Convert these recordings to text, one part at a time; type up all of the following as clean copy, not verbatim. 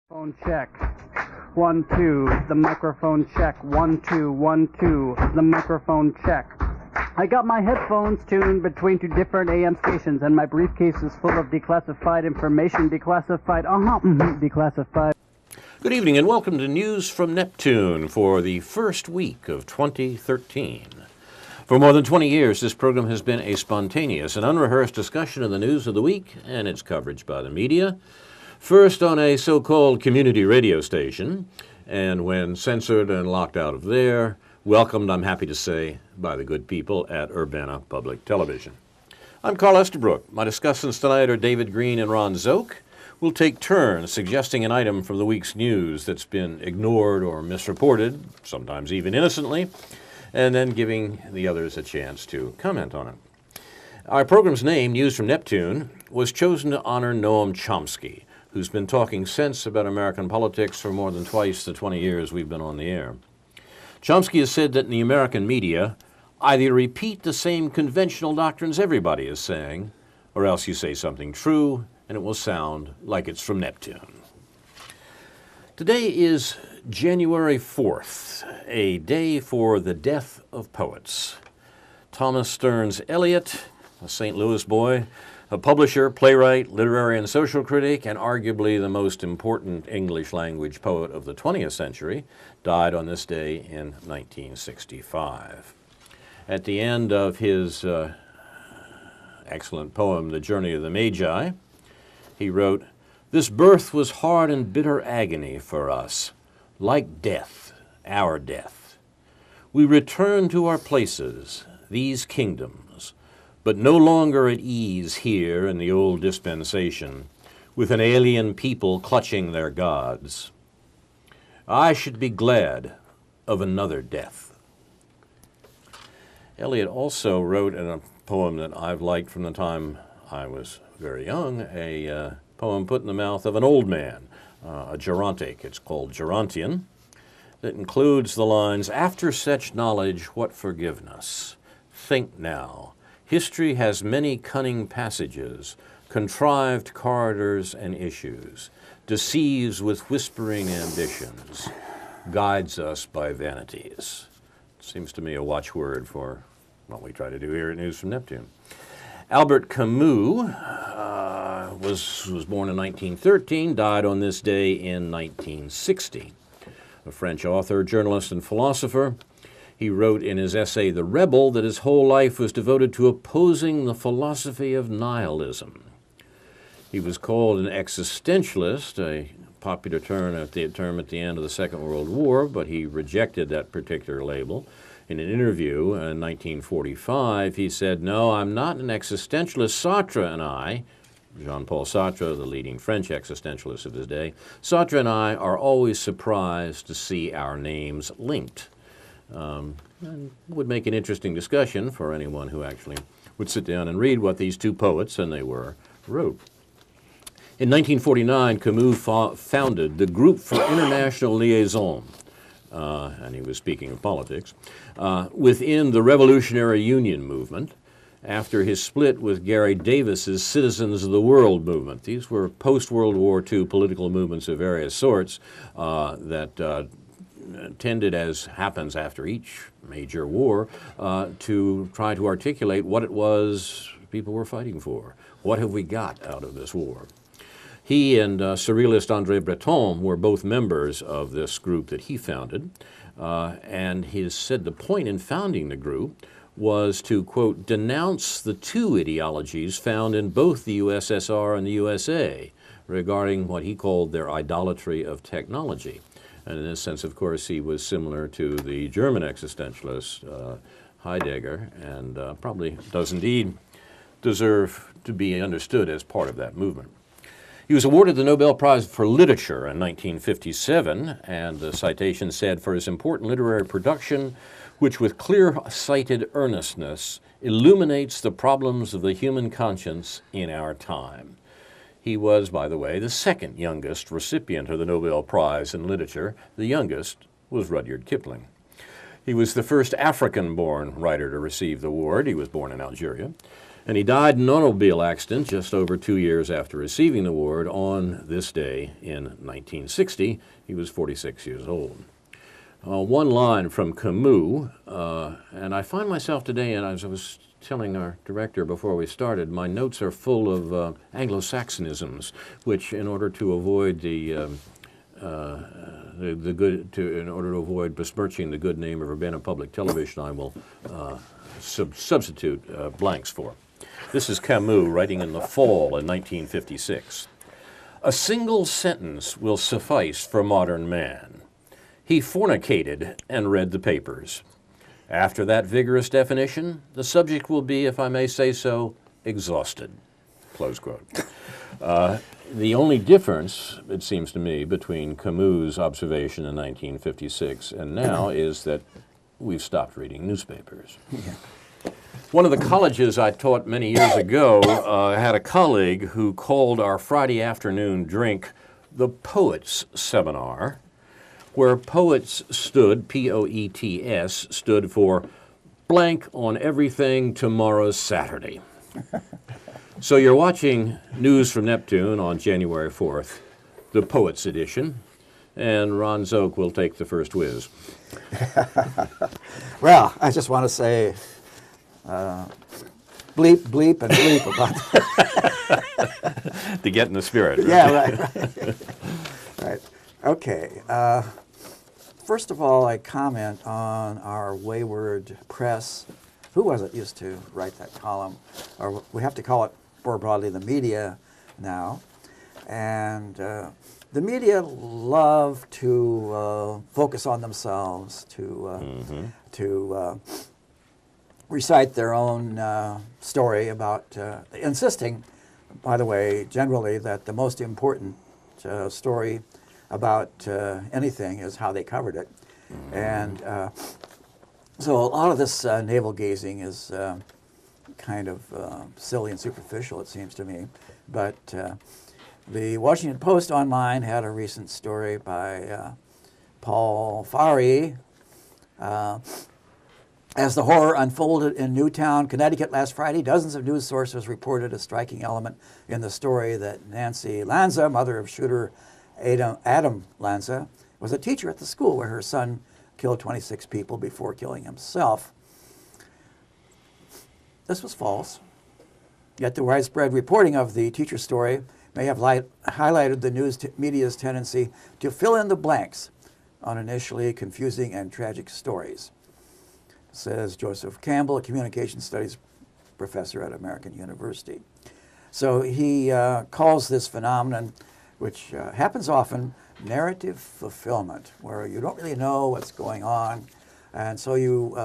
Phone check. 1, 2. The microphone check. 1, 2, 1, 2. The microphone check. I got my headphones tuned between two different AM stations, and my briefcase is full of declassified information. Declassified. Good evening and welcome to News from Neptune for the first week of 2013. For more than 20 years, this program has been a spontaneous and unrehearsed discussion of the news of the week and its coverage by the media. First on a so-called community radio station, and when censored and locked out of there, welcomed, I'm happy to say, by the good people at Urbana Public Television. I'm Carl Estabrook. My discussants tonight are David Green and Ron Szoke. We'll take turns suggesting an item from the week's news that's been ignored or misreported, sometimes even innocently, and then giving the others a chance to comment on it. Our program's name, News from Neptune, was chosen to honor Noam Chomsky, who's been talking sense about American politics for more than twice the 20 years we've been on the air. Chomsky has said that in the American media, either repeat the same conventional doctrines everybody is saying, or else you say something true, and it will sound like it's from Neptune. Today is January 4th, a day for the death of poets. Thomas Stearns Eliot, a St. Louis boy, a publisher, playwright, literary and social critic, and arguably the most important English language poet of the 20th century, died on this day in 1965. At the end of his excellent poem, The Journey of the Magi, he wrote, "This birth was hard and bitter agony for us, like death, our death. We return to our places, these kingdoms, but no longer at ease here in the old dispensation, with an alien people clutching their gods. I should be glad of another death." Eliot also wrote in a poem that I've liked from the time I was very young, a poem put in the mouth of an old man, a gerontic. It's called Gerontian, that includes the lines, "After such knowledge, what forgiveness? Think now. History has many cunning passages, contrived corridors and issues, deceives with whispering ambitions, guides us by vanities." Seems to me a watchword for what we try to do here at News from Neptune. Albert Camus was born in 1913, died on this day in 1960. A French author, journalist, and philosopher. He wrote in his essay, The Rebel, that his whole life was devoted to opposing the philosophy of nihilism. He was called an existentialist, a popular term at the end of the Second World War, but he rejected that particular label. In an interview in 1945, he said, "No, I'm not an existentialist. Sartre and I," Jean-Paul Sartre, the leading French existentialist of his day, "Sartre and I are always surprised to see our names linked." And would make an interesting discussion for anyone who actually would sit down and read what these two poets, and they were, wrote. In 1949, Camus founded the Group for International Liaison, and he was speaking of politics, within the Revolutionary Union movement after his split with Gary Davis's Citizens of the World movement. These were post-World War II political movements of various sorts that tended, as happens after each major war, to try to articulate what it was people were fighting for. What have we got out of this war? He and surrealist André Breton were both members of this group that he founded, and he said the point in founding the group was to, quote, denounce the two ideologies found in both the USSR and the USA regarding what he called their idolatry of technology. And in this sense, of course, he was similar to the German existentialist Heidegger, and probably does indeed deserve to be understood as part of that movement. He was awarded the Nobel Prize for Literature in 1957, and the citation said, "For his important literary production, which with clear-sighted earnestness illuminates the problems of the human conscience in our time." He was, by the way, the second youngest recipient of the Nobel Prize in Literature. The youngest was Rudyard Kipling. He was the first African-born writer to receive the award. He was born in Algeria. And he died in an automobile accident just over 2 years after receiving the award on this day in 1960. He was 46 years old. One line from Camus, and I find myself today, and as I was telling our director before we started, my notes are full of Anglo-Saxonisms, which, in order to avoid in order to avoid besmirching the good name of Urbana Public Television, I will substitute blanks for. This is Camus writing in the fall in 1956. A single sentence will suffice for modern man. He fornicated and read the papers. After that vigorous definition, the subject will be, if I may say so, exhausted. Close quote. The only difference, it seems to me, between Camus' observation in 1956 and now is that we've stopped reading newspapers. Yeah. One of the colleges I taught many years ago had a colleague who called our Friday afternoon drink the Poets Seminar, where poets stood, P-O-E-T-S, stood for blank on everything tomorrow's Saturday. So you're watching News from Neptune on January 4th, the Poets edition, and Ron Szoke will take the first whiz. Well, I just want to say bleep, bleep, and bleep about that. To get in the spirit. Right? Yeah, right. Right. Okay. First of all, I comment on our wayward press. Who was it used to write that column? Or we have to call it more broadly the media now. And the media love to focus on themselves, to recite their own story about, insisting, by the way, generally that the most important story about anything is how they covered it. And so a lot of this navel gazing is kind of silly and superficial, it seems to me. But the Washington Post online had a recent story by Paul Farhi. As the horror unfolded in Newtown, Connecticut last Friday, dozens of news sources reported a striking element in the story that Nancy Lanza, mother of shooter Adam Lanza, was a teacher at the school where her son killed 26 people before killing himself. This was false. Yet the widespread reporting of the teacher story may have highlighted the news media's tendency to fill in the blanks on initially confusing and tragic stories, says Joseph Campbell, a communication studies professor at American University. So he calls this phenomenon, which happens often, narrative fulfillment, where you don't really know what's going on, and so you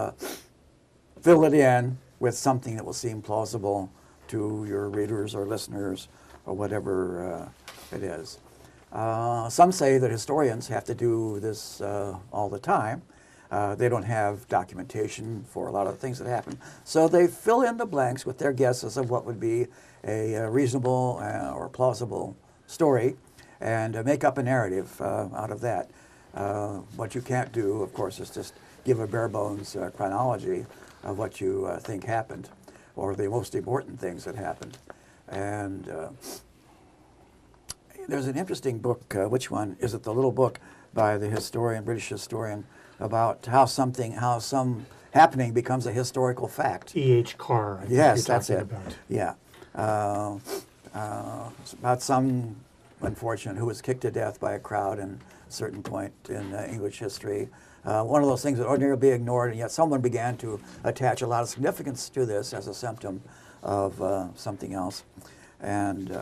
fill it in with something that will seem plausible to your readers or listeners or whatever it is. Some say that historians have to do this all the time. They don't have documentation for a lot of the things that happen. So they fill in the blanks with their guesses of what would be a reasonable or plausible story and make up a narrative out of that. What you can't do, of course, is just give a bare bones chronology of what you think happened or the most important things that happened. And there's an interesting book, which one? Is it the little book by the historian, British historian, about how some happening becomes a historical fact. E.H. Carr. Yes, that's it. About. Yeah. It's about some unfortunate who was kicked to death by a crowd in a certain point in English history. One of those things that ordinarily be ignored, and yet someone began to attach a lot of significance to this as a symptom of something else. And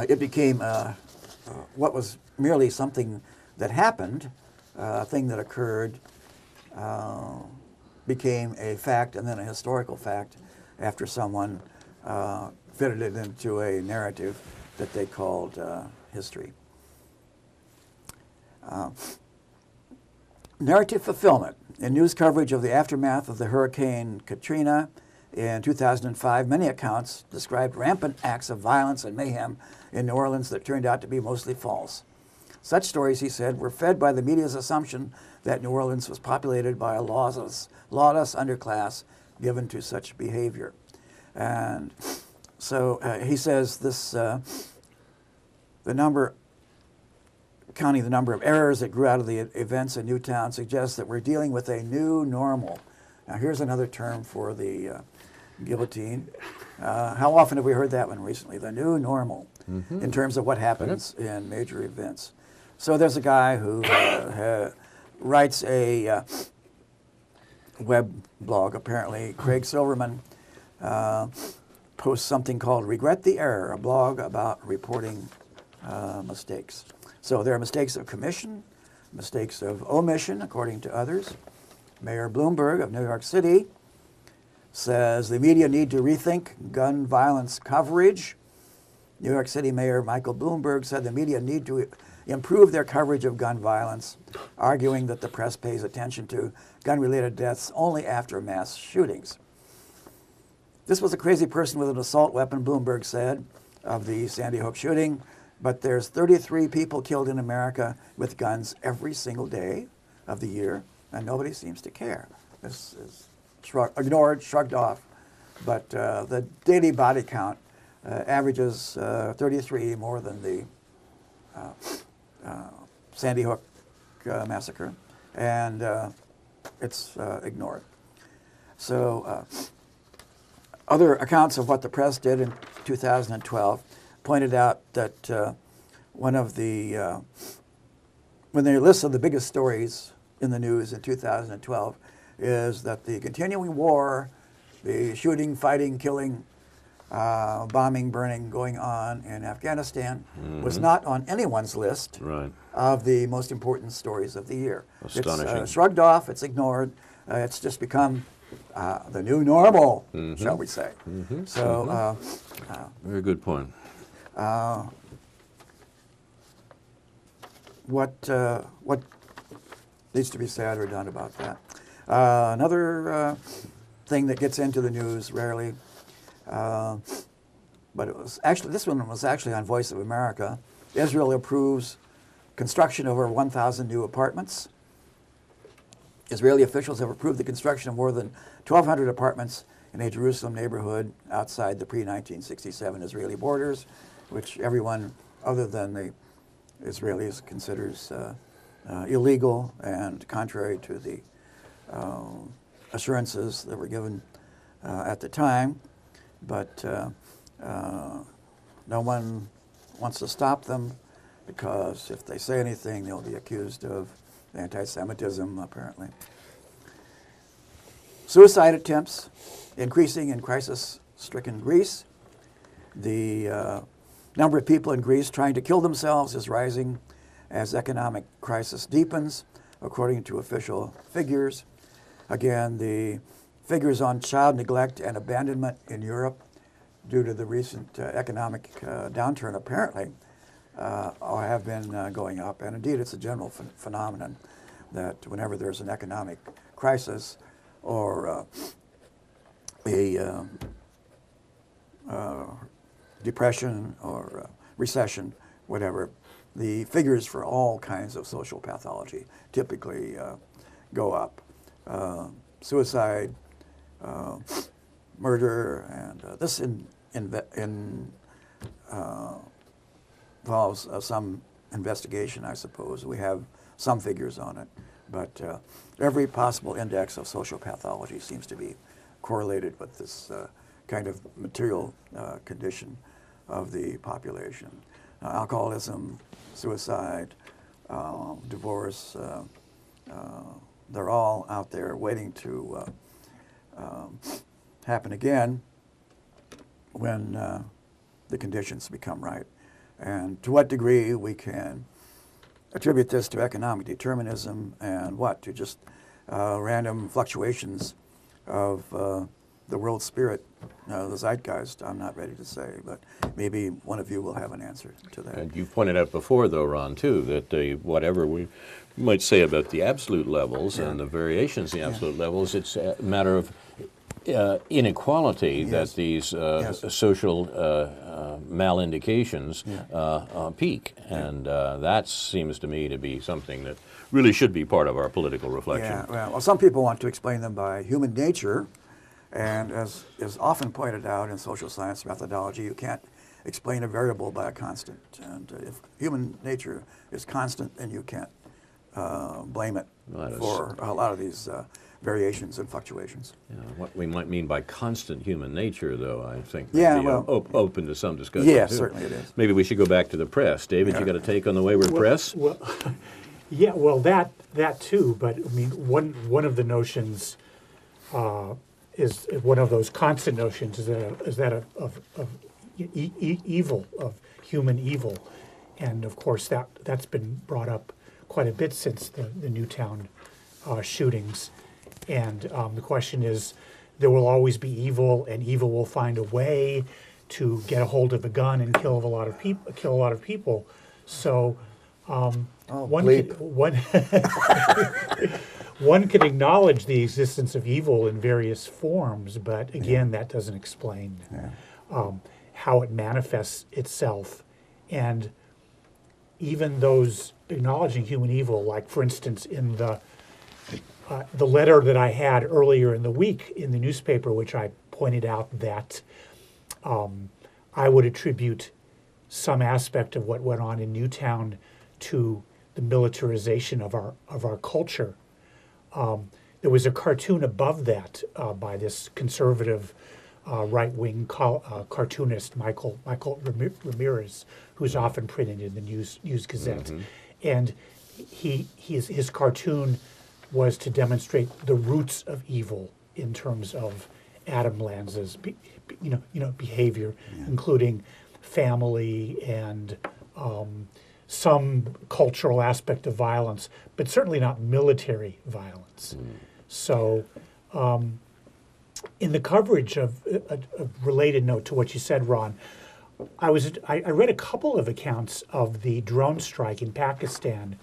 it became what was merely something that happened, a thing that occurred, became a fact and then a historical fact after someone fitted it into a narrative that they called history. Narrative fulfillment. In news coverage of the aftermath of the Hurricane Katrina in 2005, many accounts described rampant acts of violence and mayhem in New Orleans that turned out to be mostly false. Such stories, he said, were fed by the media's assumption that New Orleans was populated by a lawless underclass given to such behavior. And so he says this, counting the number of errors that grew out of the events in Newtown suggests that we're dealing with a new normal. Now here's another term for the guillotine. How often have we heard that one recently? The new normal, in terms of what happens in major events. So there's a guy who writes a web blog, apparently. Craig Silverman posts something called Regret the Error, a blog about reporting mistakes. So there are mistakes of commission, mistakes of omission, according to others. Mayor Bloomberg of New York City says the media need to rethink gun violence coverage. New York City Mayor Michael Bloomberg said the media need to improve their coverage of gun violence, arguing that the press pays attention to gun-related deaths only after mass shootings. This was a crazy person with an assault weapon, Bloomberg said, of the Sandy Hook shooting, but there's 33 people killed in America with guns every single day of the year, and nobody seems to care. This is ignored, shrugged off, but the daily body count averages 33 more than the Sandy Hook massacre, and it's ignored. So other accounts of what the press did in 2012 pointed out that one of the, when they listed the biggest stories in the news in 2012, is that the continuing war, the shooting, fighting, killing, bombing, burning going on in Afghanistan was not on anyone's list of the most important stories of the year. Astonishing. It's shrugged off, it's ignored, it's just become the new normal, shall we say. So, very good point. What needs to be said or done about that? Another thing that gets into the news rarely, but it was actually, this one was actually on Voice of America. Israel approves construction of over 1,000 new apartments. Israeli officials have approved the construction of more than 1,200 apartments in a Jerusalem neighborhood outside the pre-1967 Israeli borders, which everyone other than the Israelis considers illegal and contrary to the assurances that were given at the time. But no one wants to stop them, because if they say anything, they'll be accused of anti-Semitism, apparently. Suicide attempts increasing in crisis-stricken Greece. The number of people in Greece trying to kill themselves is rising as economic crisis deepens, according to official figures. Again, the figures on child neglect and abandonment in Europe due to the recent economic downturn apparently have been going up. And indeed, it's a general phenomenon that whenever there's an economic crisis or a depression or recession, whatever, the figures for all kinds of social pathology typically go up. Suicide, murder, and this involves some investigation, I suppose. We have some figures on it, but every possible index of social pathology seems to be correlated with this kind of material condition of the population. Alcoholism, suicide, divorce, they're all out there waiting to happen again when the conditions become right. And to what degree we can attribute this to economic determinism and what? To just random fluctuations of the world spirit, the zeitgeist, I'm not ready to say, but maybe one of you will have an answer to that. And you've pointed out before, though, Ron, too, that whatever we might say about the absolute levels and the variations in the absolute levels, it's a matter of inequality that these social malindications peak. And that seems to me to be something that really should be part of our political reflection. Yeah, well, some people want to explain them by human nature, And as is often pointed out in social science methodology, you can't explain a variable by a constant. And if human nature is constant, then you can't blame it for a lot of these variations and fluctuations. Yeah, what we might mean by constant human nature, though, I think Yeah, may be open to some discussion. Yeah, too. certainly it is. Maybe we should go back to the press. David, you got a take on the wayward press? Well, yeah, well, that too. But I mean, one of the notions is one of those constant notions is that of evil, of human evil, and of course that's been brought up quite a bit since the Newtown shootings. And the question is, there will always be evil, and evil will find a way to get a hold of a gun and kill a lot of people. So one can acknowledge the existence of evil in various forms, but again, that doesn't explain how it manifests itself. And even those acknowledging human evil, like for instance in the letter that I had earlier in the week in the newspaper, which I pointed out that I would attribute some aspect of what went on in Newtown to the militarization of our culture. There was a cartoon above that by this conservative right-wing cartoonist Michael Ramirez, who's often printed in the News Gazette, and his cartoon was to demonstrate the roots of evil in terms of Adam Lanza's behavior, including family and some cultural aspect of violence, but certainly not military violence. So in the coverage of a related note to what you said, Ron, I read a couple of accounts of the drone strike in Pakistan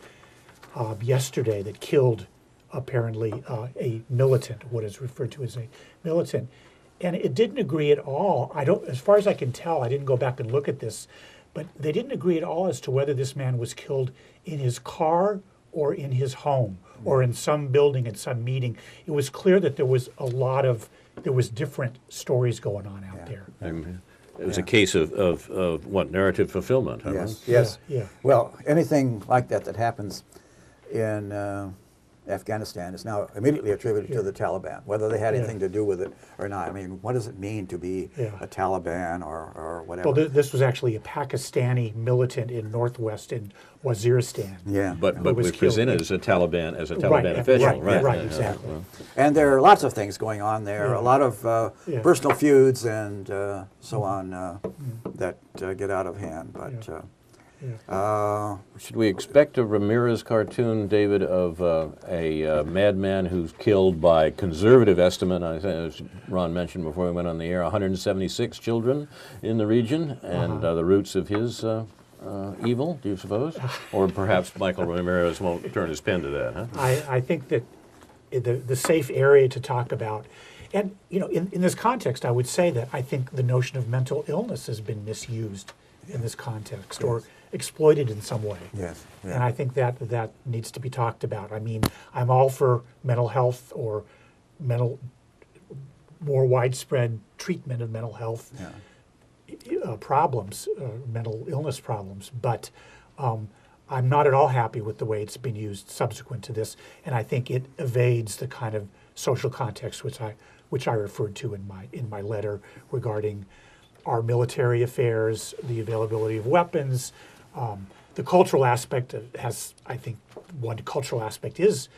yesterday that killed apparently a militant, what is referred to as a militant. And it didn't agree at all. As far as I can tell, I didn't go back and look at this, but they didn't agree at all as to whether this man was killed in his car or in his home or in some building at some meeting. It was clear that there was different stories going on out there. It was a case of what, narrative fulfillment, huh? Yes, yes. Yeah. Well, anything like that happens in Afghanistan is now immediately attributed to the Taliban, whether they had anything to do with it or not. I mean, what does it mean to be a Taliban or whatever? Well, this was actually a Pakistani militant in northwest in Waziristan. Yeah. But was was presented as a Taliban official, right, exactly. And there are lots of things going on there, a lot of personal feuds and so on that get out of hand. But should we expect a Ramirez cartoon, David, of a madman who's killed by conservative estimate, I think, as Ron mentioned before we went on the air, 176 children in the region, and the roots of his evil, do you suppose? Or perhaps Michael Ramirez won't turn his pen to that, huh? I think that the safe area to talk about, and in this context, I would say that I think the notion of mental illness has been misused in this context, or exploited in some way. Yes. Yeah. And I think that needs to be talked about. I mean, I'm all for mental health or more widespread treatment of mental health problems, mental illness problems, but I'm not at all happy with the way it's been used subsequent to this, and I think it evades the kind of social context which I referred to in my letter regarding our military affairs, the availability of weapons. The cultural aspect has, I think, one cultural aspect is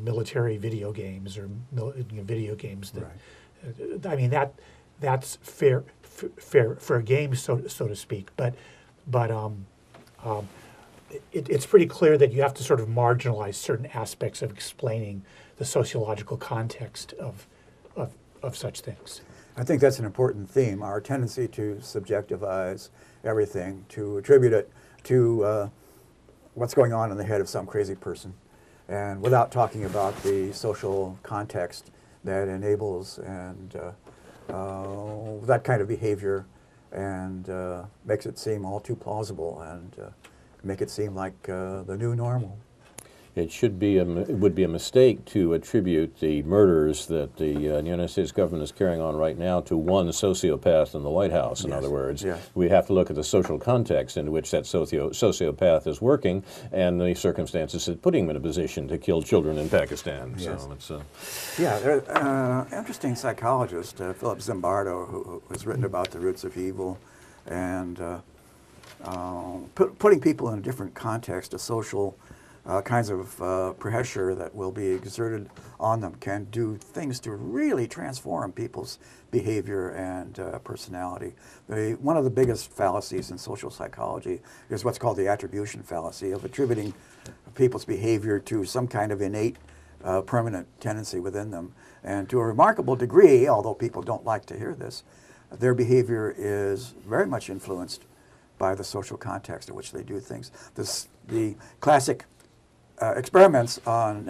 military video games or video games. That I mean that's fair game, so to speak. But it's pretty clear that you have to sort of marginalize certain aspects of explaining the sociological context of such things. I think that's an important theme, our tendency to subjectivize everything, to attribute it to what's going on in the head of some crazy person, and without talking about the social context that enables and that kind of behavior and makes it seem all too plausible and make it seem like the new normal. It should be it would be a mistake to attribute the murders that the United States government is carrying on right now to one sociopath in the White House. In other words, we have to look at the social context in which that sociopath is working and the circumstances that putting him in a position to kill children in Pakistan. So it's there's interesting psychologist Philip Zimbardo who has written about the roots of evil and putting people in a different context, a social kinds of pressure that will be exerted on them can do things to really transform people's behavior and personality. One of the biggest fallacies in social psychology is what's called the attribution fallacy of attributing people's behavior to some kind of innate permanent tendency within them. And to a remarkable degree, although people don't like to hear this, their behavior is very much influenced by the social context in which they do things. The classic experiments on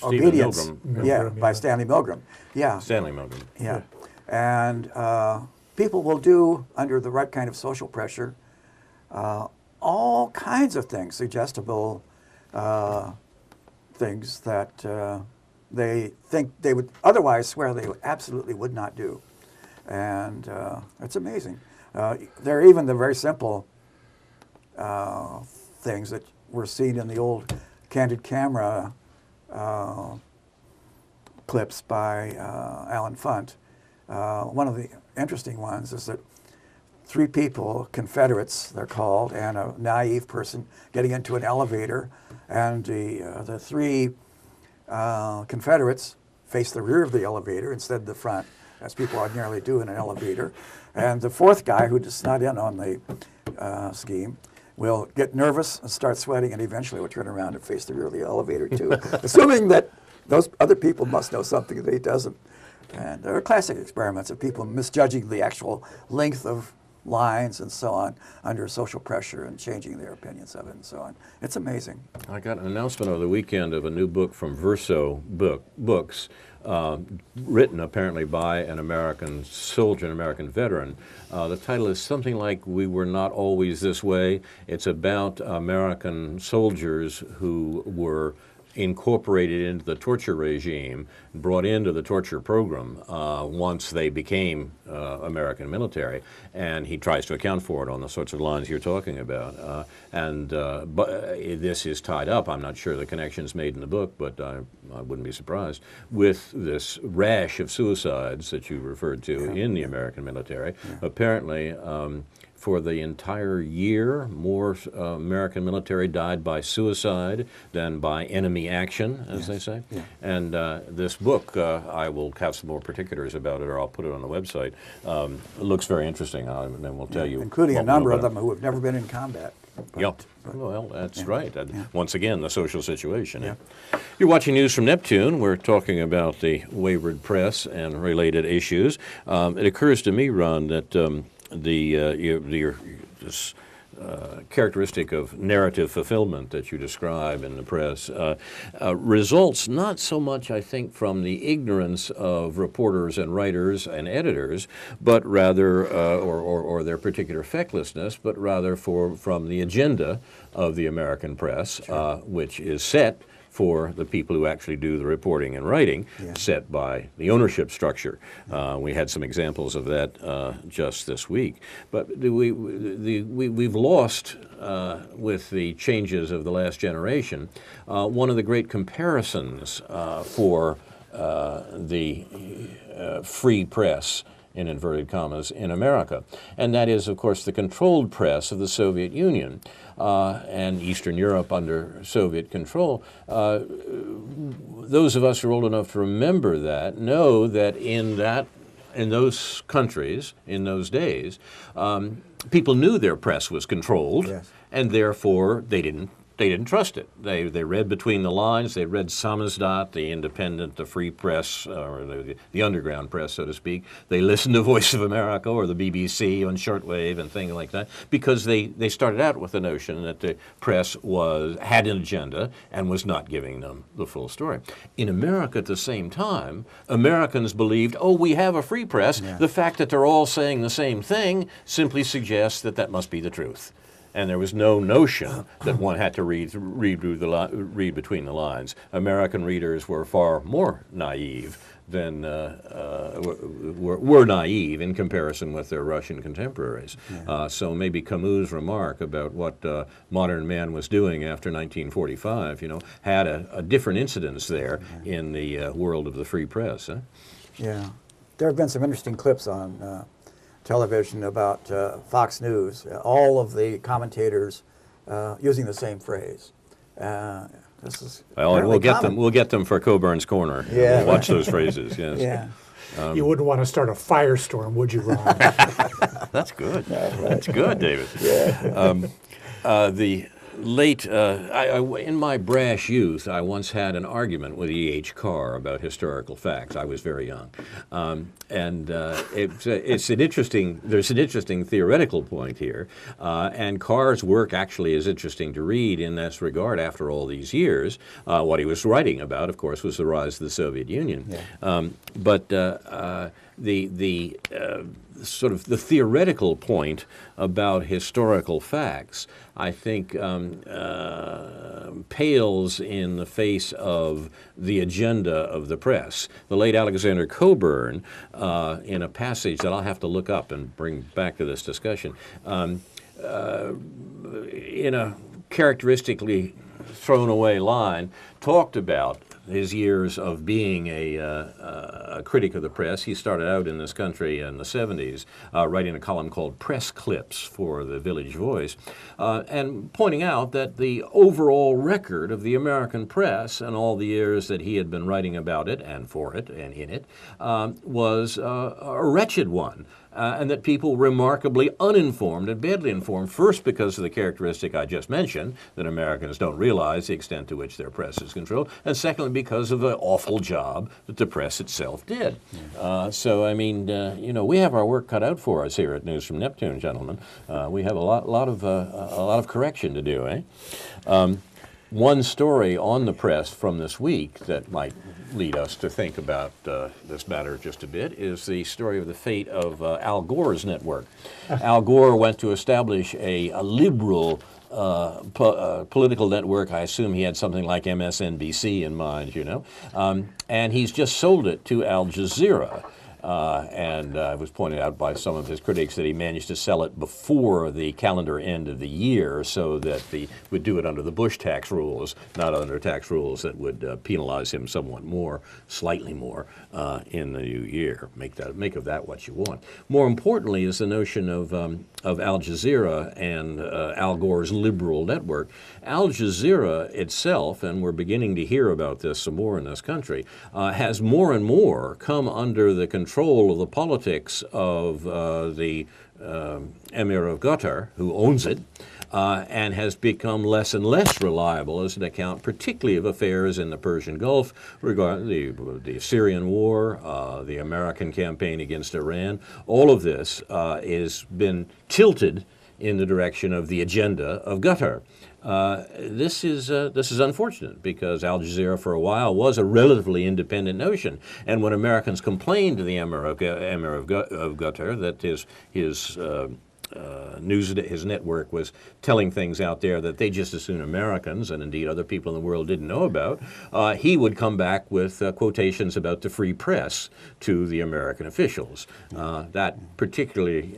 obedience, Milgram. by Stanley Milgram. Stanley Milgram. And people will do, under the right kind of social pressure, all kinds of things, suggestible things that they think they would otherwise swear they absolutely would not do. And it's amazing. There are even the very simple things that were seen in the old candid camera clips by Alan Funt. One of the interesting ones is that three people, Confederates they're called, and a naive person getting into an elevator, and the three Confederates face the rear of the elevator instead of the front, as people ordinarily do in an elevator. And the fourth guy, who is not in on the scheme, will get nervous and start sweating, and eventually will turn around and face the rear of the elevator too, assuming that those other people must know something that he doesn't. And there are classic experiments of people misjudging the actual length of lines and so on under social pressure and changing their opinions of it and so on. It's amazing. I got an announcement over the weekend of a new book from Verso Books, written apparently by an American soldier, an American veteran. The title is something like "We Were Not Always This Way." It's about American soldiers who were incorporated into the torture regime, brought into the torture program once they became American military, and he tries to account for it on the sorts of lines you're talking about. But this is tied up, I'm not sure the connection's made in the book, but I wouldn't be surprised, with this rash of suicides that you referred to in the American military. Apparently, for the entire year, more American military died by suicide than by enemy action, as they say. And this book, I will have some more particulars about it, or I'll put it on the website. It looks very interesting, and then we'll tell you. Including a number of them who have never been in combat. Well, that's right. Once again, the social situation. You're watching News from Neptune. We're talking about the wayward press and related issues. It occurs to me, Ron, that this characteristic of narrative fulfillment that you describe in the press results not so much, I think, from the ignorance of reporters and writers and editors, but rather, or their particular fecklessness, but rather from the agenda of the American press, which is set for the people who actually do the reporting and writing, set by the ownership structure. We had some examples of that just this week. But we've lost, with the changes of the last generation, one of the great comparisons for the free press, in inverted commas, in America. And that is, of course, the controlled press of the Soviet Union and Eastern Europe under Soviet control. Those of us who are old enough to remember that know that in those countries, in those days, people knew their press was controlled, and therefore they didn't trust it. They read between the lines. They read Samizdat, the independent, the free press, or the underground press, so to speak. They listened to Voice of America or the BBC on shortwave and things like that, because they started out with the notion that the press had an agenda and was not giving them the full story. In America at the same time, Americans believed, we have a free press. The fact that they're all saying the same thing simply suggests that must be the truth. and there was no notion that one had to read between the lines. American readers were far more naive than were naive in comparison with their Russian contemporaries. So maybe Camus' remark about what modern man was doing after 1945, had a different incidence there in the world of the free press. Huh? Yeah. There have been some interesting clips on television about Fox News, all of the commentators using the same phrase. This is we'll get them for Coburn's Corner. Yeah. We'll watch those phrases. Yes. Yeah. You wouldn't want to start a firestorm, would you, Ron? That's good. That's good, David. Yeah. The late, in my brash youth, I once had an argument with E.H. Carr about historical facts. I was very young, there's an interesting theoretical point here, and Carr's work actually is interesting to read in this regard. After all these years, what he was writing about, of course, was the rise of the Soviet Union. Yeah. But the sort of the theoretical point about historical facts, I think, pales in the face of the agenda of the press. The late Alexander Cockburn, in a passage that I'll have to look up and bring back to this discussion, in a characteristically thrown away line, talked about his years of being a critic of the press. He started out in this country in the 70s, writing a column called Press Clips for the Village Voice, and pointing out that the overall record of the American press and all the years that he had been writing about it and for it and in it was a wretched one. And that people remarkably uninformed and badly informed, first because of the characteristic I just mentioned, that Americans don't realize the extent to which their press is controlled, and secondly because of the awful job that the press itself did. So, I mean, we have our work cut out for us here at News from Neptune, gentlemen. We have a lot of correction to do, eh? One story on the press from this week that might lead us to think about this matter just a bit is the story of the fate of Al Gore's network. Al Gore went to establish a liberal political network. I assume he had something like MSNBC in mind, and he's just sold it to Al Jazeera. And it was pointed out by some of his critics that he managed to sell it before the calendar end of the year so that would do it under the Bush tax rules, not under tax rules that would penalize him somewhat more, slightly more, in the new year. Make of that what you want. More importantly is the notion of Al Jazeera and Al Gore's liberal network. Al Jazeera itself, and we're beginning to hear about this some more in this country, has more and more come under the control of the politics of the Emir of Qatar, who owns it, and has become less and less reliable as an account, particularly of affairs in the Persian Gulf, regarding the Syrian war, the American campaign against Iran. All of this has been tilted in the direction of the agenda of Qatar. This is unfortunate because Al Jazeera for a while was a relatively independent notion, and when Americans complained to the Emir of Qatar that his network was telling things out there that they just as soon Americans and indeed other people in the world didn't know about, he would come back with quotations about the free press to the American officials. That particularly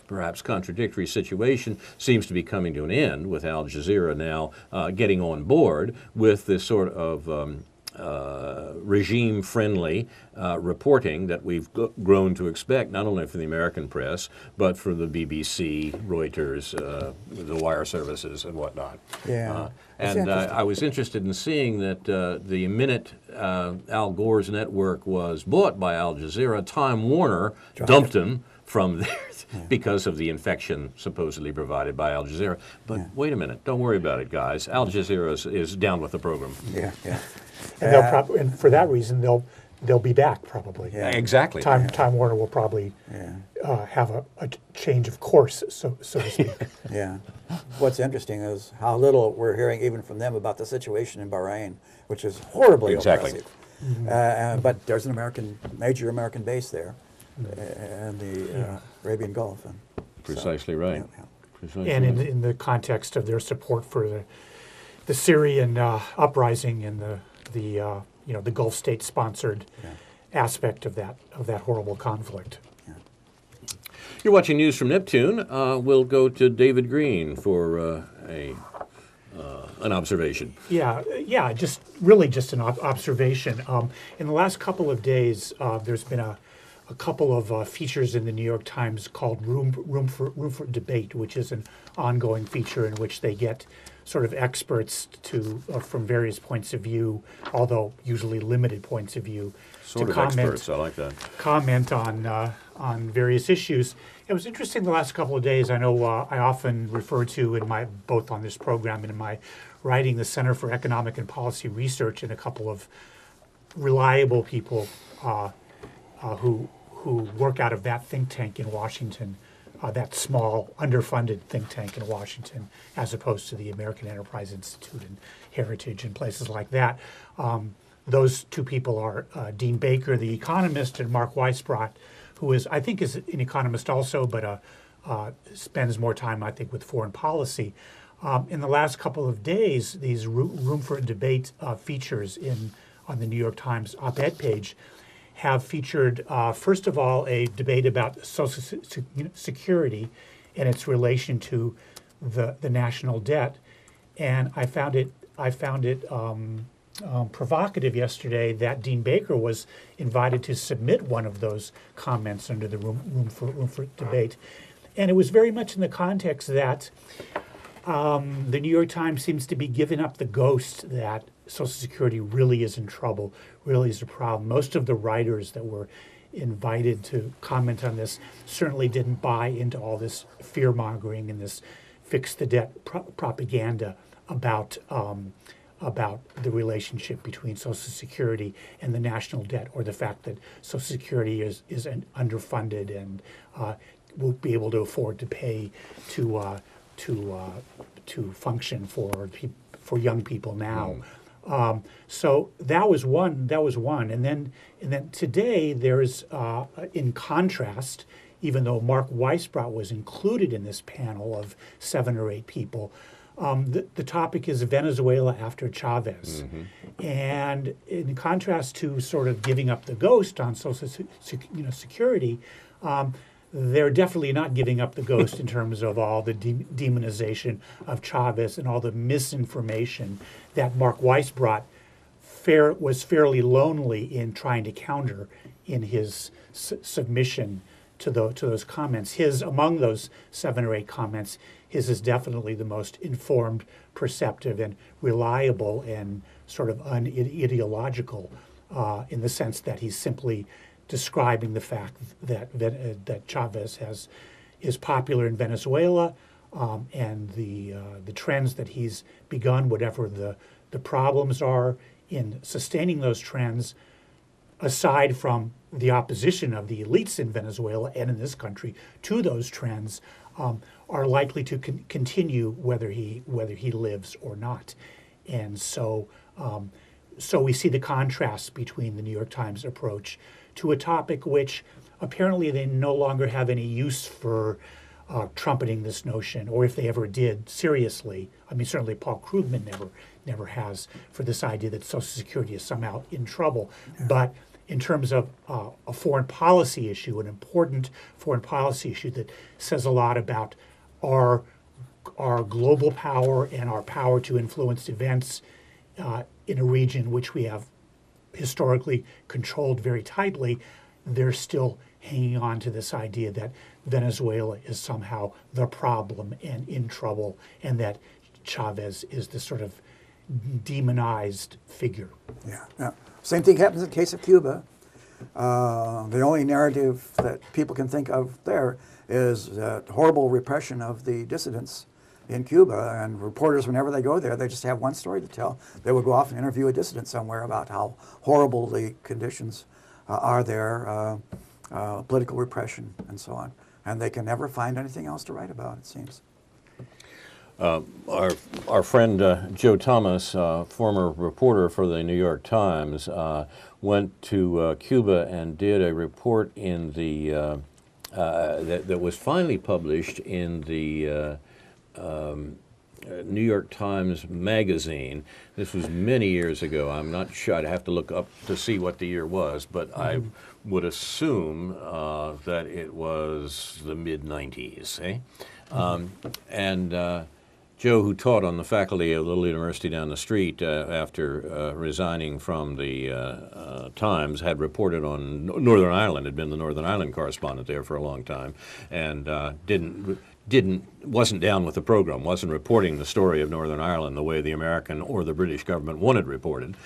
perhaps contradictory situation seems to be coming to an end with Al Jazeera now getting on board with this sort of regime-friendly reporting that we've grown to expect, not only from the American press, but from the BBC, Reuters, the wire services, and whatnot. Yeah. I was interested in seeing that the minute Al Gore's network was bought by Al Jazeera, Time Warner dumped him from there because of the infection supposedly provided by Al Jazeera. But wait a minute, don't worry about it, guys. Al Jazeera is down with the program. Yeah. And and for that reason, they'll be back probably. Yeah. Exactly. Time Warner will probably have a change of course, so to speak. Yeah. What's interesting is how little we're hearing even from them about the situation in Bahrain, which is horribly oppressive. Mm-hmm. But there's an major American base there, and the Arabian Gulf. And Precisely right. Yeah. and in the context of their support for the Syrian uprising and the Gulf state sponsored aspect of that horrible conflict. You're watching news from Neptune. We'll go to David Green for an observation. Just an observation. In the last couple of days, there's been a couple of features in the New York Times called Room for Debate, which is an ongoing feature in which they get sort of experts from various points of view, although usually limited points of view, Sort to of comment. Experts, I like that. Comment on various issues. It was interesting the last couple of days. I know I often refer to both on this program and in my writing, the Center for Economic and Policy Research, and a couple of reliable people who work out of that think tank in Washington, that small, underfunded think tank in Washington, as opposed to the American Enterprise Institute and Heritage and places like that. Those two people are Dean Baker, the economist, and Mark Weisbrot, who I think is an economist also, but spends more time, I think, with foreign policy. In the last couple of days, these Room for Debate features on the New York Times op-ed page have featured, first of all, a debate about Social Security and its relation to the national debt. And I found it provocative yesterday that Dean Baker was invited to submit one of those comments under the room for debate. And it was very much in the context that the New York Times seems to be giving up the ghost that Social Security really is in trouble, really is a problem. Most of the writers that were invited to comment on this certainly didn't buy into all this fear-mongering and this fix the debt propaganda about the relationship between Social Security and the national debt, or the fact that Social Security is underfunded and won't be able to afford to pay to function for young people now. So that was one, and then today there's in contrast, even though Mark Weisbrot was included in this panel of 7 or 8 people. The topic is Venezuela after Chavez. And in contrast to sort of giving up the ghost on Social Security, they're definitely not giving up the ghost in terms of all the demonization of Chavez and all the misinformation that Mark Weisbrot was fairly lonely in trying to counter in his submission to those comments. Among those 7 or 8 comments, his is definitely the most informed, perceptive, and reliable, and sort of unideological in the sense that he's simply describing the fact that Chavez is popular in Venezuela, and the trends that he's begun, whatever the problems are in sustaining those trends, aside from the opposition of the elites in Venezuela and in this country to those trends, are likely to continue whether he lives or not. And so we see the contrast between the New York Times approach to a topic which apparently they no longer have any use for trumpeting this notion, or if they ever did seriously. I mean, certainly Paul Krugman never has, for this idea that Social Security is somehow in trouble. But in terms of a foreign policy issue, an important foreign policy issue that says a lot about our global power and our power to influence events in a region which we have historically controlled very tightly, they're still hanging on to this idea that Venezuela is somehow the problem and in trouble, and that Chavez is this sort of demonized figure. Yeah. Same thing happens in the case of Cuba. The only narrative that people can think of there is that horrible repression of the dissidents in Cuba, and reporters, whenever they go there, they just have one story to tell. They will go off and interview a dissident somewhere about how horrible the conditions are there, political repression, and so on. And they can never find anything else to write about, it seems. Our friend Joe Thomas, former reporter for the New York Times, went to Cuba and did a report in the that was finally published in the New York Times magazine. This was many years ago. I'm not sure. I'd have to look up to see what the year was, but I would assume that it was the mid-90s. And Joe, who taught on the faculty of Little University down the street after resigning from the Times, had reported on Northern Ireland, had been the Northern Ireland correspondent there for a long time, and wasn't down with the program, wasn't reporting the story of Northern Ireland the way the American or the British government wanted reported.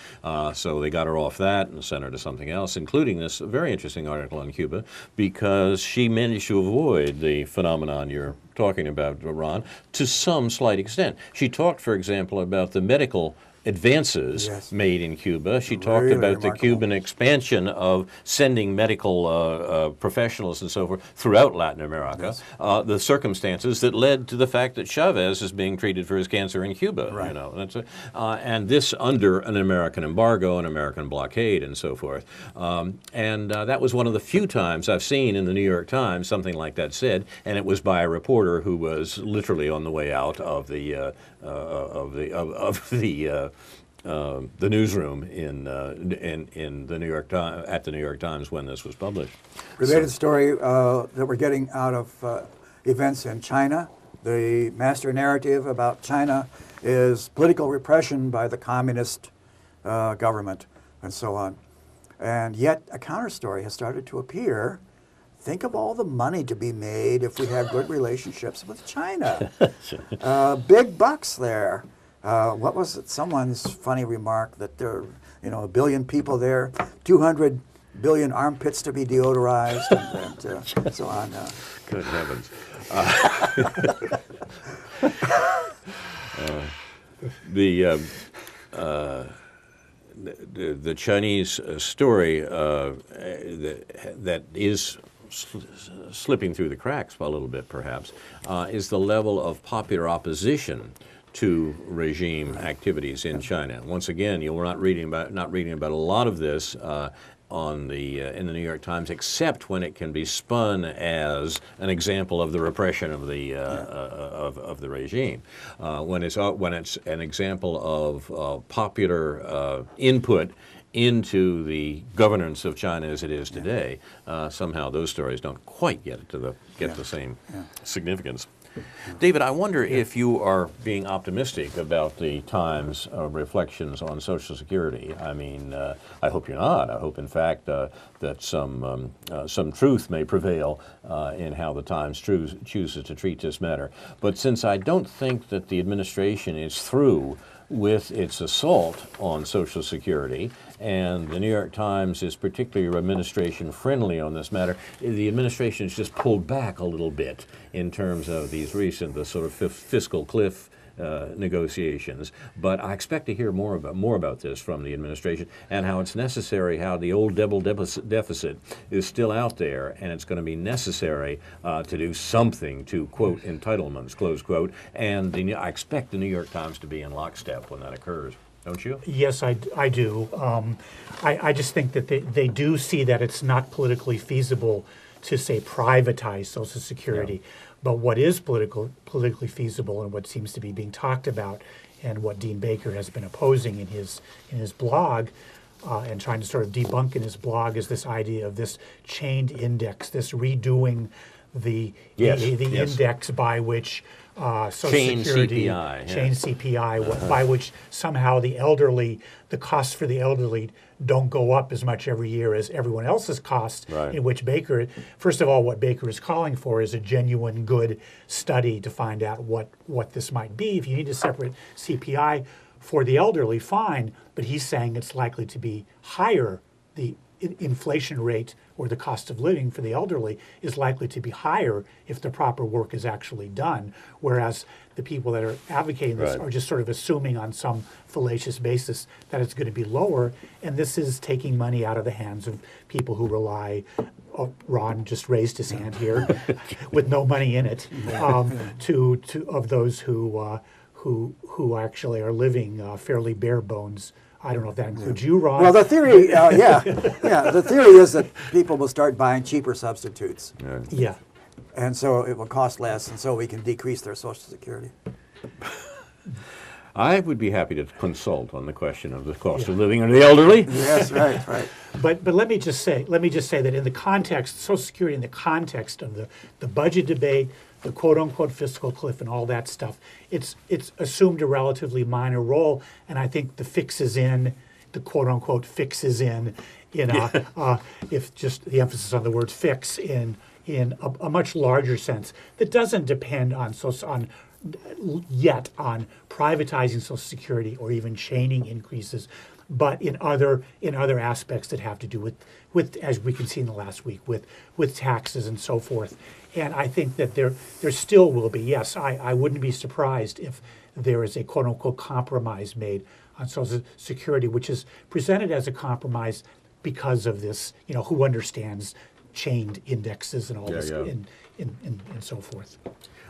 So they got her off that and sent her to something else, including this very interesting article on Cuba, because she managed to avoid the phenomenon you're talking about, Ron, to some slight extent. She talked, for example, about the medical advances made in Cuba. She talked about the Cuban expansion of sending medical professionals and so forth throughout Latin America, the circumstances that led to the fact that Chavez is being treated for his cancer in Cuba. You know, and this under an American embargo, an American blockade, and so forth. And that was one of the few times I've seen in the New York Times something like that said, and it was by a reporter who was literally on the way out of the newsroom in the New York Times at the New York Times when this was published. Related story that we're getting out of events in China. The master narrative about China is political repression by the communist government and so on. And yet a counter story has started to appear. Think of all the money to be made if we have good relationships with China. Big bucks there. What was it? Someone's funny remark that there are, 1 billion people there, 200 billion armpits to be deodorized, and so on. Good heavens. The Chinese story that is slipping through the cracks a little bit, perhaps, is the level of popular opposition to regime activities in China. Once again, you're not reading about a lot of this in the New York Times, except when it can be spun as an example of the repression of the regime. When it's an example of popular input into the governance of China as it is today, somehow those stories don't quite get the same significance. David, I wonder if you are being optimistic about the Times' reflections on Social Security. I mean, I hope you're not. I hope, in fact, that some truth may prevail in how the Times chooses to treat this matter. But since I don't think that the administration is through with its assault on Social Security, and the New York Times is particularly administration friendly on this matter, the administration has just pulled back a little bit in terms of these the sort of fiscal cliff negotiations. But I expect to hear more about this from the administration and how it's necessary, how the old double deficit is still out there, and it's going to be necessary to do something to, quote, entitlements, close quote, and I expect the New York Times to be in lockstep when that occurs. Don't you? Yes, I do. I just think that they do see that it's not politically feasible to, say, privatize Social Security. Yeah. But what is politically feasible and what seems to be being talked about, and what Dean Baker has been opposing in his blog and trying to sort of debunk in his blog, is this idea of this chained index, this redoing the index by which Social Security, chain CPI, by which somehow the costs for the elderly don't go up as much every year as everyone else's costs, in which Baker, first of all, what Baker is calling for is a genuine good study to find out what this might be. If you need a separate CPI for the elderly, fine, but he's saying it's likely to be higher. The inflation rate or the cost of living for the elderly is likely to be higher if the proper work is actually done, whereas the people that are advocating this are just sort of assuming on some fallacious basis that it's going to be lower, and this is taking money out of the hands of people who rely, Ron just raised his hand here, with no money in it, of those who actually are living fairly bare bones. I don't know if that includes you, Ron. Well, the theory, the theory is that people will start buying cheaper substitutes. Yeah. And so it will cost less, and so we can decrease their Social Security. I would be happy to consult on the question of the cost of living of the elderly. Yes, right, right. But let me just say that in the context, Social Security, in the context of the budget debate, the quote unquote fiscal cliff, and all that stuff, it's assumed a relatively minor role, and I think the quote unquote fixes in if just the emphasis on the word fix in a much larger sense that doesn't depend on privatizing Social Security or even chaining increases, but in other aspects that have to do with as we can see in the last week with taxes and so forth. And I think that there still will be, yes, I wouldn't be surprised if there is a quote unquote compromise made on Social Security, which is presented as a compromise because of this, who understands chained indexes and all this and so forth.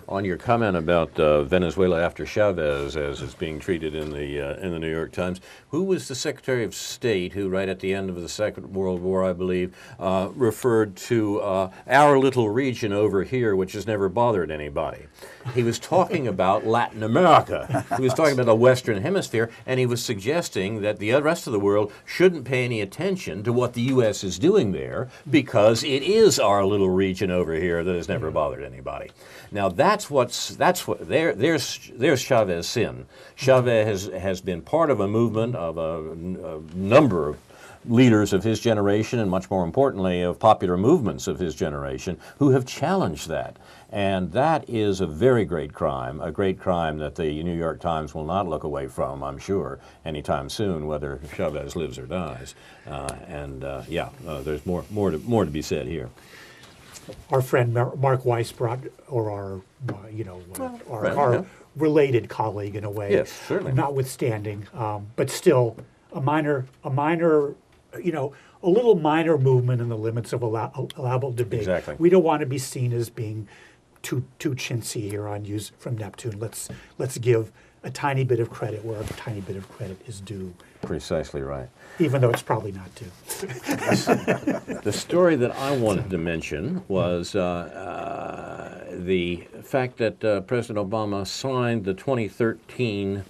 On your comment about Venezuela after Chavez, as it's being treated in the New York Times, who was the Secretary of State who, right at the end of the Second World War, I believe, referred to our little region over here, which has never bothered anybody? He was talking about Latin America. He was talking about the Western Hemisphere, and he was suggesting that the rest of the world shouldn't pay any attention to what the U.S. is doing there because it is our little region over here that has never bothered anybody. Now there's Chavez's sin. Chavez has been part of a movement of a number of leaders of his generation, and much more importantly of popular movements of his generation, who have challenged that. And that is a very great crime, a great crime that the New York Times will not look away from, I'm sure, anytime soon, whether Chavez lives or dies. There's more to be said here. Our friend Mark Weisbrot, or our related colleague in a way, yes, certainly, notwithstanding, but still a little minor movement in the limits of allowable debate. Exactly. We don't want to be seen as being too chintzy here on use from Neptune. Let's give a tiny bit of credit where a tiny bit of credit is due. Precisely right. Even though it's probably not due. The story that I wanted to mention was the fact that President Obama signed the 2013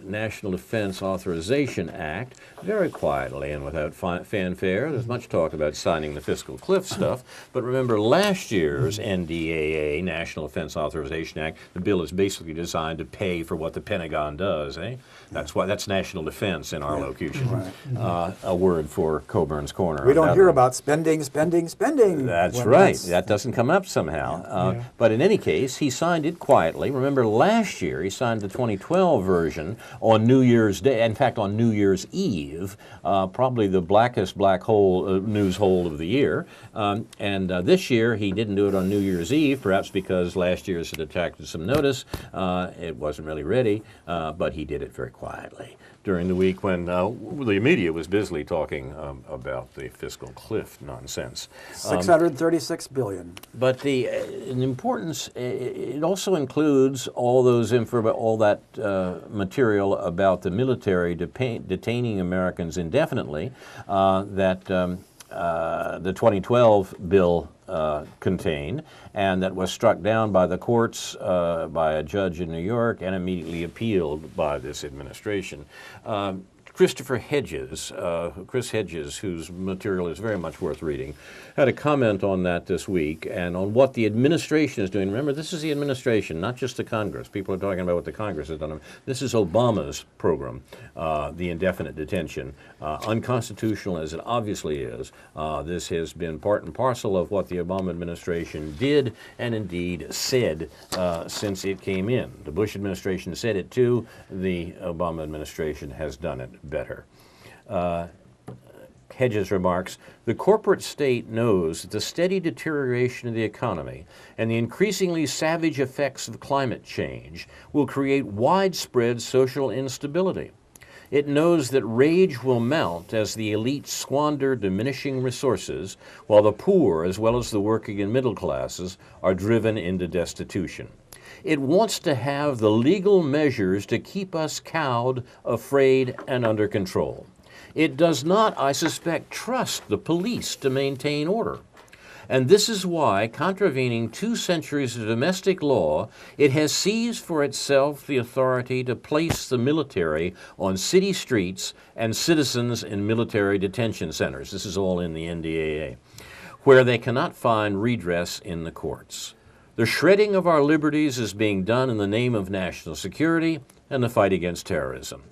National Defense Authorization Act very quietly and without fanfare. There's much talk about signing the fiscal cliff stuff, but remember last year's NDAA, National Defense Authorization Act, the bill is basically designed to pay for what the Pentagon does, eh? That's national defense in our locution. Right. A word for Coburn's Corner. We don't hear about spending. That's right. That doesn't come up somehow. But in any case, he signed it quietly. Remember last year he signed the 2012 version on New Year's Day, in fact on New Year's Eve, probably the blackest black hole news hole of the year. This year he didn't do it on New Year's Eve, perhaps because last year's had attracted some notice. It wasn't really ready, but he did it very quietly during the week when the media was busily talking about the fiscal cliff nonsense. $636 billion. But the importance, it also includes all that material about the military detaining Americans indefinitely that the 2012 bill contained, and that was struck down by the courts, by a judge in New York, and immediately appealed by this administration. Chris Hedges, whose material is very much worth reading, had a comment on that this week and on what the administration is doing. Remember, this is the administration, not just the Congress. People are talking about what the Congress has done. This is Obama's program, the indefinite detention. Unconstitutional as it obviously is, this has been part and parcel of what the Obama administration did and indeed said since it came in. The Bush administration said it too. The Obama administration has done it better. Hedges remarks, the corporate state knows that the steady deterioration of the economy and the increasingly savage effects of climate change will create widespread social instability. It knows that rage will mount as the elite squander diminishing resources, while the poor, as well as the working and middle classes, are driven into destitution. It wants to have the legal measures to keep us cowed, afraid, and under control. It does not, I suspect, trust the police to maintain order. And this is why, contravening 2 centuries of domestic law, it has seized for itself the authority to place the military on city streets and citizens in military detention centers. This is all in the NDAA, where they cannot find redress in the courts. The shredding of our liberties is being done in the name of national security and the fight against terrorism.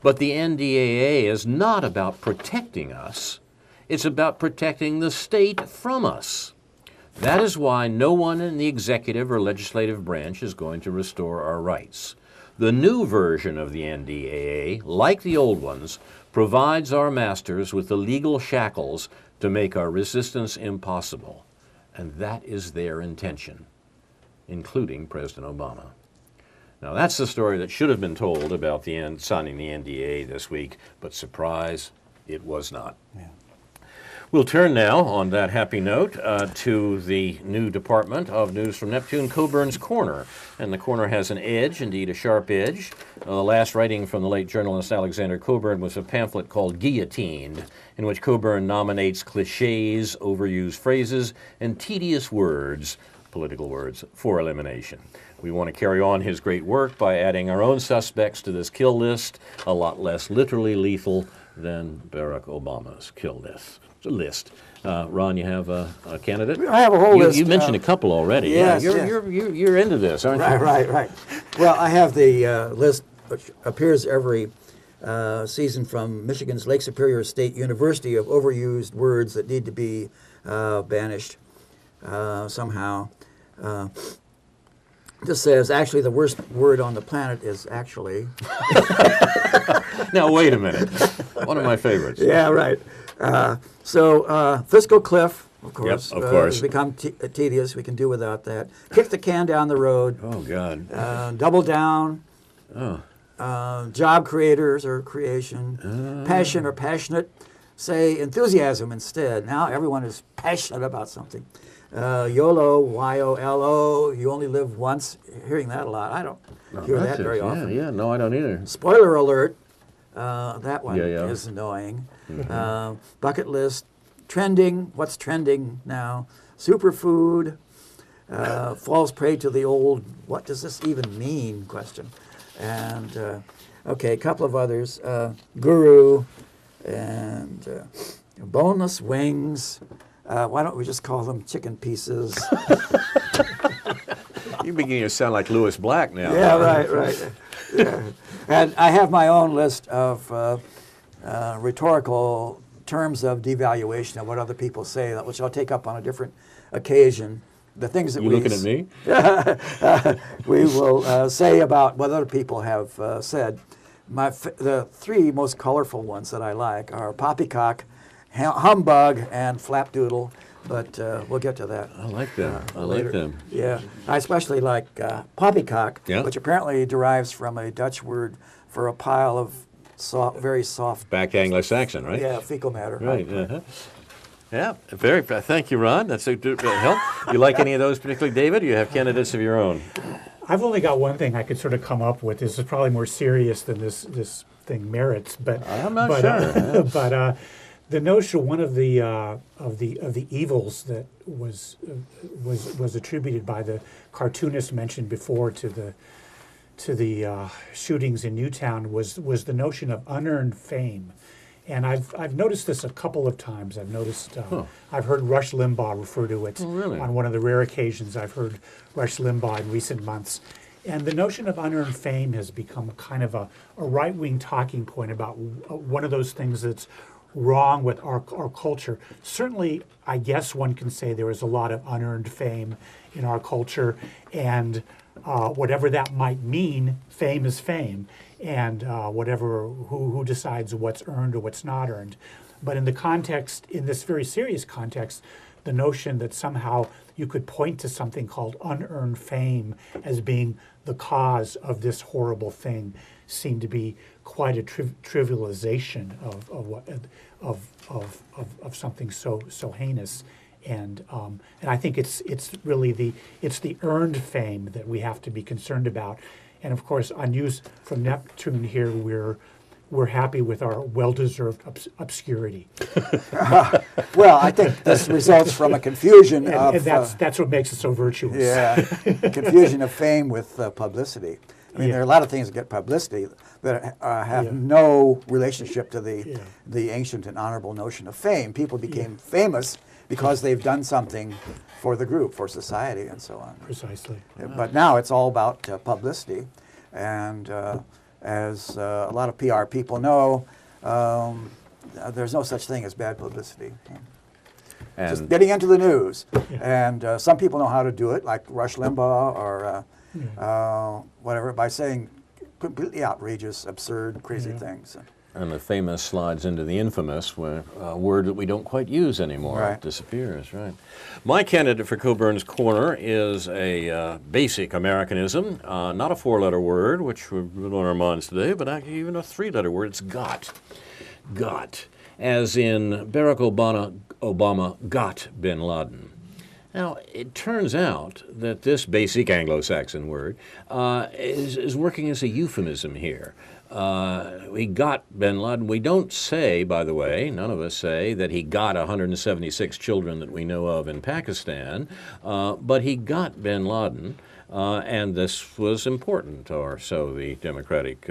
But the NDAA is not about protecting us. It's about protecting the state from us. That is why no one in the executive or legislative branch is going to restore our rights. The new version of the NDAA, like the old ones, provides our masters with the legal shackles to make our resistance impossible. And that is their intention, including President Obama. Now, that's the story that should have been told about the signing the NDAA this week, but surprise, it was not. Yeah. We'll turn now, on that happy note, to the new department of News from Neptune, Coburn's Corner. And the corner has an edge, indeed a sharp edge. The last writing from the late journalist Alexander Coburn was a pamphlet called Guillotined, in which Coburn nominates cliches, overused phrases, and tedious words, political words, for elimination. We want to carry on his great work by adding our own suspects to this kill list, a lot less literally lethal than Barack Obama's kill list. Ron, you have a candidate? I have a whole list. You mentioned a couple already. Yes, yeah, yes. You're into this, aren't you? Right. Well, I have the list, which appears every season from Michigan's Lake Superior State University, of overused words that need to be banished somehow. This says, actually, the worst word on the planet is actually. Now, wait a minute. One of my favorites. Yeah, right. So fiscal cliff, of course. Yep, of course. Has become tedious. We can do without that. Kick the can down the road. Oh, God. Double down. Oh. Job creators or creation. Passion or passionate. Say enthusiasm instead. Now everyone is passionate about something. YOLO, Y-O-L-O, you only live once. Hearing that a lot. I don't hear that very often. Yeah, no, I don't either. Spoiler alert. That one Yeah. is annoying. Bucket list. Trending. What's trending now? Superfood. Falls prey to the old, what does this even mean question. And, okay, a couple of others. Guru and boneless wings. Why don't we just call them chicken pieces? You're beginning to sound like Lewis Black now. Yeah, right. Yeah. And I have my own list of rhetorical terms of devaluation of what other people say, which I'll take up on a different occasion. The things that You looking at me? we will say about what other people have said. The 3 most colorful ones that I like are poppycock, humbug, and flapdoodle, but we'll get to that. I like them. I later. like them. Yeah, I especially like poppycock, Yeah. which apparently derives from a Dutch word for a pile of very soft. Back Anglo-Saxon, right? Yeah, fecal matter. Right. Yeah, thank you, Ron. That's a good help. You like any of those particularly, David? Or you have candidates of your own? I've only got one thing I could sort of come up with. This is probably more serious than this thing merits, but I'm not sure. But the notion, one of the evils that was attributed by the cartoonist mentioned before to the shootings in Newtown was the notion of unearned fame. And I've noticed this a couple of times. I've heard Rush Limbaugh refer to it on one of the rare occasions I've heard Rush Limbaugh in recent months. And the notion of unearned fame has become kind of a right-wing talking point about one of those things that's wrong with our culture. Certainly, I guess one can say there is a lot of unearned fame in our culture, and whatever that might mean, fame is fame. And who decides what's earned or what's not earned. But in this very serious context, the notion that somehow you could point to something called unearned fame as being the cause of this horrible thing seemed to be quite a trivialization of something so heinous. And I think it's really the earned fame that we have to be concerned about. And of course, on News from Neptune here, we're happy with our well-deserved obscurity. Well, I think this results from a confusion of... And that's what makes it so virtuous. Yeah, confusion of fame with publicity. I mean, Yeah. there are a lot of things that get publicity that have Yeah. no relationship to the Yeah. the ancient and honorable notion of fame. People became famous because they've done something for the group, for society, and so on. Precisely. But now it's all about publicity, and as a lot of PR people know, there's no such thing as bad publicity. Just And getting into the news, and some people know how to do it, like Rush Limbaugh or whatever, by saying completely outrageous, absurd, crazy things. And the famous slides into the infamous, word that we don't quite use anymore. Right. It disappears, right? My candidate for Coburn's Corner is a basic Americanism, not a four-letter word, which we've been on our minds today, but actually even a three-letter word. It's got. Got. As in Barack Obama got bin Laden. Now, it turns out that this basic Anglo-Saxon word is working as a euphemism here. We got bin Laden. We don't say, by the way, none of us say that he got 176 children that we know of in Pakistan, but he got bin Laden, and this was important, or so the Democratic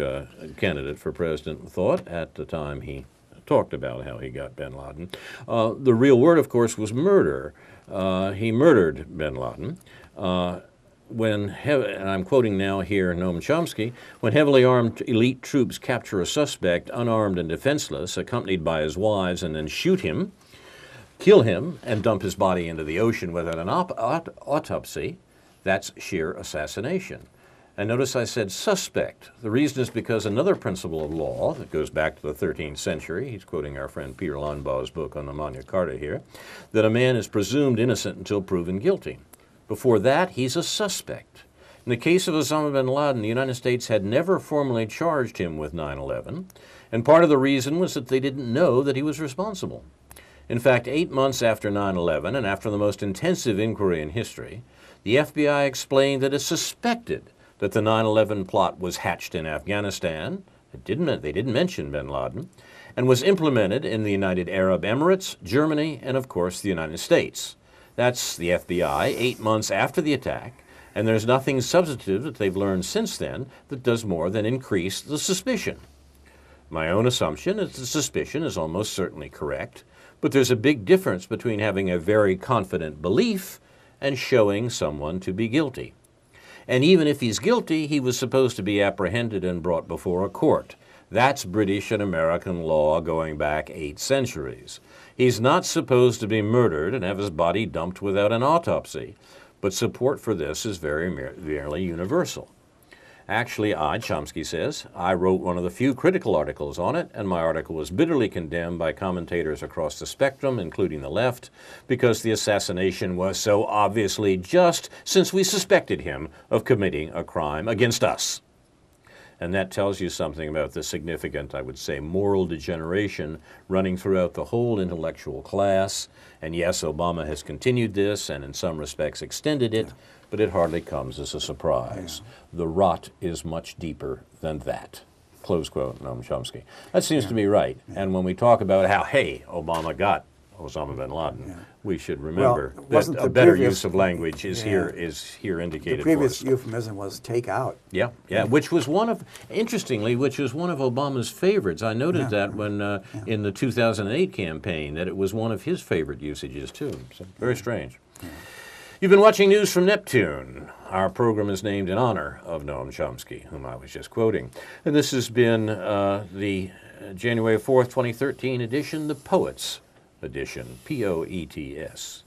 candidate for president thought at the time he talked about how he got bin Laden. The real word, of course, was murder. He murdered bin Laden. And I'm quoting now here Noam Chomsky, when heavily armed elite troops capture a suspect unarmed and defenseless, accompanied by his wives, and then shoot him, kill him, and dump his body into the ocean without an autopsy, that's sheer assassination. And notice I said suspect. The reason is because another principle of law that goes back to the 13th century, he's quoting our friend Peter Lonbaugh's book on the Magna Carta here, that a man is presumed innocent until proven guilty. Before that, he's a suspect. In the case of Osama bin Laden, the United States had never formally charged him with 9/11, and part of the reason was that they didn't know that he was responsible. In fact, 8 months after 9/11, and after the most intensive inquiry in history, the FBI explained that it suspected that the 9/11 plot was hatched in Afghanistan, they didn't mention bin Laden, and was implemented in the United Arab Emirates, Germany, and of course the United States. That's the FBI 8 months after the attack, and there's nothing substantive that they've learned since then that does more than increase the suspicion. My own assumption is the suspicion is almost certainly correct, but there's a big difference between having a very confident belief and showing someone to be guilty. And even if he's guilty, he was supposed to be apprehended and brought before a court. That's British and American law going back 8 centuries. He's not supposed to be murdered and have his body dumped without an autopsy, but support for this is merely universal. Actually, Chomsky says, I wrote one of the few critical articles on it, and my article was bitterly condemned by commentators across the spectrum, including the left, because the assassination was so obviously just, since we suspected him of committing a crime against us. And that tells you something about the significant, I would say, moral degeneration running throughout the whole intellectual class. And yes, Obama has continued this and in some respects extended it, but it hardly comes as a surprise. The rot is much deeper than that. Close quote, Noam Chomsky. That seems to be right. And when we talk about how, hey, Obama got Osama bin Laden, we should remember that a better use of language is here indicated. The previous for us. euphemism was take out. Yeah, which was one of, interestingly, which was one of Obama's favorites. I noted that when in the 2008 campaign, that it was one of his favorite usages too. So, very strange. You've been watching news from Neptune. Our program is named in honor of Noam Chomsky, whom I was just quoting. And this has been the January 4th, 2013 edition, the Poets Edition, Poets.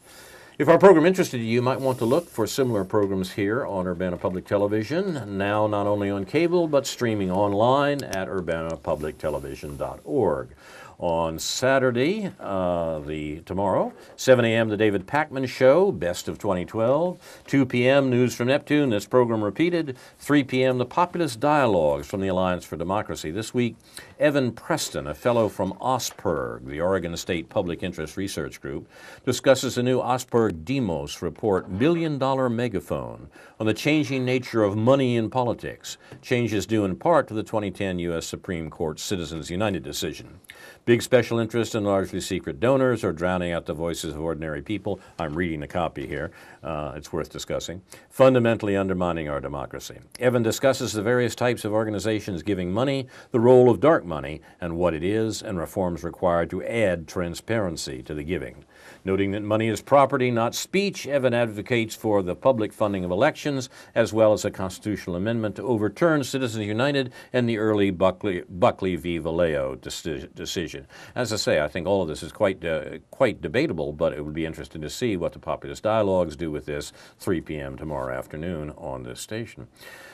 If our program interested you, you might want to look for similar programs here on Urbana Public Television, now not only on cable, but streaming online at urbanapublictelevision.org. On Saturday, tomorrow, 7 a.m., The David Pakman Show, Best of 2012. 2 p.m., News from Neptune, this program repeated. 3 p.m., The Populist Dialogues from the Alliance for Democracy. This week, Evan Preston, a fellow from OSPERG, the Oregon State Public Interest Research Group, discusses the new OSPERG Demos report, $1 Billion Megaphone, on the changing nature of money in politics, changes due in part to the 2010 U.S. Supreme Court Citizens United decision. Big special interest and largely secret donors are drowning out the voices of ordinary people. I'm reading a copy here. It's worth discussing. Fundamentally undermining our democracy. Evan discusses the various types of organizations giving money, the role of dark money, and what it is, and reforms required to add transparency to the giving. Noting that money is property, not speech, Evan advocates for the public funding of elections, as well as a constitutional amendment to overturn Citizens United and the early Buckley v. Vallejo decision. As I say, I think all of this is quite debatable, but it would be interesting to see what the Populist Dialogues do with this 3 p.m. tomorrow afternoon on this station.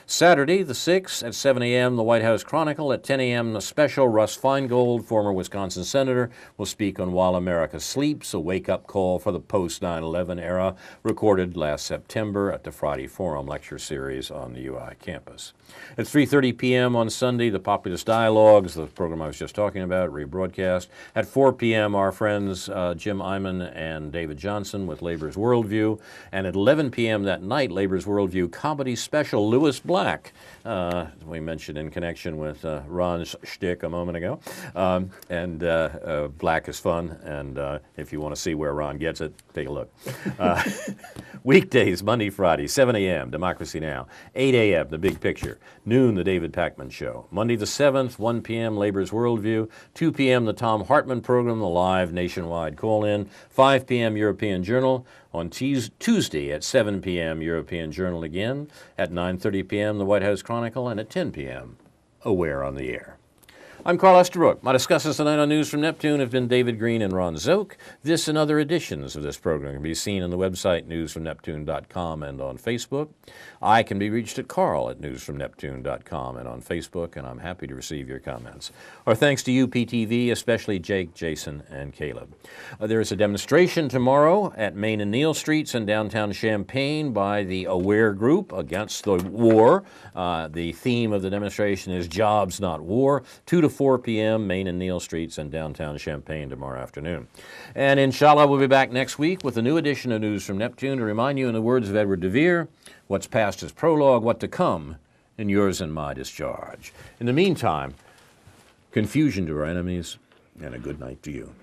Saturday, the 6th, at 7 a.m., the White House Chronicle. At 10 a.m., the special Russ Feingold, former Wisconsin senator, will speak on While America Sleeps, a wake-up call for the post-9/11 era, recorded last September at the Friday Forum lecture series on the UI campus. At 3:30 p.m. on Sunday, the Populist Dialogues, the program I was just talking about, rebroadcast. At 4 p.m., our friends Jim Iman and David Johnson with Labor's Worldview. And at 11 p.m. that night, Labor's Worldview comedy special, Lewis Black, we mentioned in connection with Ron's shtick a moment ago. Black is fun, and if you want to see where Ron gets it, take a look. Weekdays, Monday, Friday, 7 a.m., Democracy Now!, 8 a.m., The Big Picture, noon, The David Pakman Show, Monday the 7th, 1 p.m., Labor's Worldview, 2 p.m., The Tom Hartman Program, the live nationwide call-in, 5 p.m., European Journal, on Tuesday at 7 p.m., European Journal again, at 9:30 p.m., The White House Chronicle, and at 10 p.m., Aware on the Air. I'm Carl Estabrook. My discussers tonight on News from Neptune have been David Green and Ron Szoke. This and other editions of this program can be seen on the website newsfromneptune.com and on Facebook. I can be reached at carl@newsfromneptune.com and on Facebook, and I'm happy to receive your comments. Our thanks to UPTV, especially Jake, Jason, and Caleb. There is a demonstration tomorrow at Main and Neal Streets in downtown Champaign by the Aware Group against the war. The theme of the demonstration is Jobs, Not War. 2 to 4 p.m., Main and Neal Streets in downtown Champaign tomorrow afternoon. And inshallah, we'll be back next week with a new edition of News from Neptune to remind you, in the words of Edward de Vere, what's past is prologue, what to come in yours and my discharge. In the meantime, confusion to our enemies, and a good night to you.